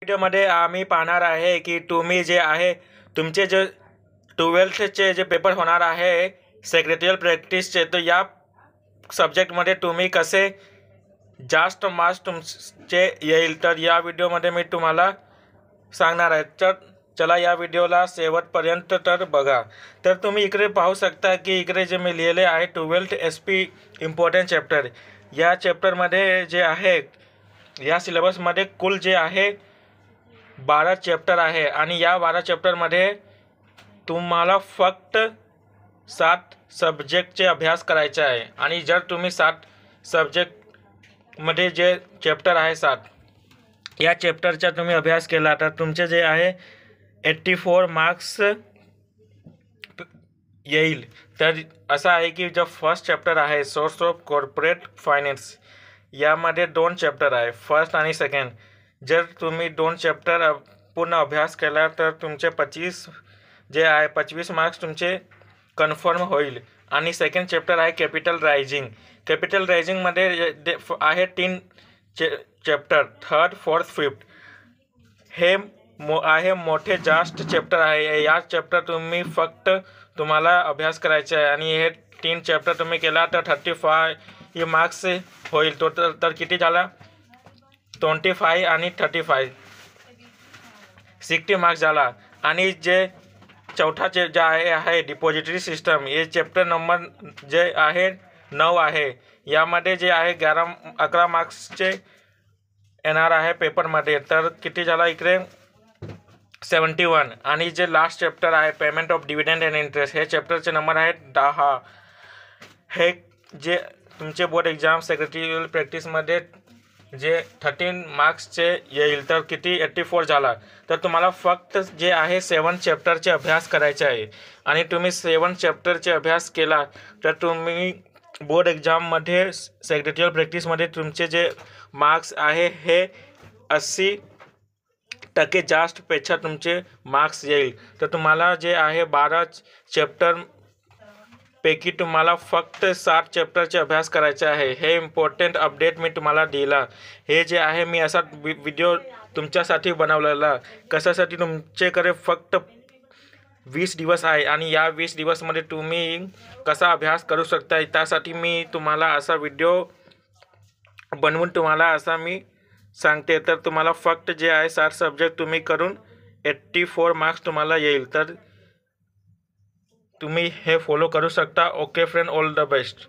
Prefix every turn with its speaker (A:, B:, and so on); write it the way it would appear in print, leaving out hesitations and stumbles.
A: व्हिडिओमध्ये आम्ही पाहणार आहे की तुम्ही जे आहे तुमचे जे 12thचे जे पेपर होणार आहे सेक्रेटरियल प्रॅक्टिसचे, तर या सब्जेक्टमध्ये तुम्ही कसे जास्त मार्क्स तुमचे येईल, तर या व्हिडिओमध्ये मी तुम्हाला सांगणार आहे. तर चला या व्हिडिओला शेवटपर्यंत तर बघा. तर तुम्ही इकडे पाहू शकता की इकडे जे मी लिहिले आहे 12th SP इम्पॉर्टंट चॅप्टर. या चॅप्टरमध्ये जे आहे या सिलेबसमध्ये कुल जे आहे 12 चॅप्टर आहे आणि या 12 चॅप्टरमध्ये तुम्हाला फक्त 7 सब्जेक्टचे अभ्यास करायचे आहे. आणि जर तुम्ही 7 सब्जेक्टमध्ये जे चॅप्टर आहे 7 या चॅप्टरचा तुम्ही अभ्यास केला तर तुमचे जे आहे 84 मार्क्स येईल. तर असं आहे की जो फर्स्ट चॅप्टर आहे सोर्स ऑफ कॉर्पोरेट फायनान्स, यामध्ये 2 चॅप्टर आहे, फर्स्ट आणि सेकंड. जर तुम्ही 2 चॅप्टर पूर्ण अभ्यास केला तर तुमचे 25 मार्क्स तुमचे कन्फर्म होईल. आणि सेकंड चॅप्टर आहे कॅपिटल रायझिंग. कॅपिटल रायझिंगमध्ये आहे 3 चॅप्टर, थर्ड, फोर्थ, फिफ्थ. हे आहे मोठे जास्त चॅप्टर आहे. या चॅप्टर तुम्हाला अभ्यास करायचे आहे आणि हे 3 चॅप्टर तुम्ही केला तर 35 मार्क्स होईल. तर किती झाला, 25 आणि 35 60 मार्क्स झाला. आणि जे चौथा जे आहे डिपॉझिटरी सिस्टम, हे चॅप्टर नंबर जे आहे 9 आहे. यामध्ये जे आहे 11 मार्क्सचे येणार आहे पेपरमध्ये. तर किती झाला इकडे 71. आणि जे लास्ट चॅप्टर आहे payment of dividend and interest, हे चॅप्टरचे नंबर आहे 10. हे जे तुमचे बोर्ड एक्झाम सेक्रेटरियल प्रॅक्टिसमध्ये जे 13 मार्क्सचे येईल. तर किती 84 झाला. तर तुम्हाला फक्त जे आहे 7 चॅप्टरचे अभ्यास करायचे आहे. आणि तुम्ही 7 चॅप्टरचे अभ्यास केला तर तुम्ही बोर्ड एक्झाममध्ये सेक्रेटरियल प्रॅक्टिसमध्ये तुमचे जे मार्क्स आहे हे 80% जास्तपेक्षा तुमचे मार्क्स येईल. तर तुम्हाला जे आहे 12 चॅप्टरपैकी तुम्हाला फक्त 7 चॅप्टरचे अभ्यास करायचे आहे. हे इम्पॉर्टंट अपडेट मी तुम्हाला दिला. हे जे आहे मी असा व्हिडिओ तुमच्यासाठी बनवलेला. कशासाठी, तुमच्याकडे फक्त 20 दिवस आहे आणि या 20 दिवसमध्ये तुम्ही कसा अभ्यास करू शकता, त्यासाठी मी तुम्हाला असा व्हिडिओ बनवून तुम्हाला असा मी सांगते. तर तुम्हाला फक्त जे आहे 7 सब्जेक्ट तुम्ही करून 84 मार्क्स तुम्हाला येईल. तर तुम्ही हे फॉलो करू शकता. Okay friend, all the best.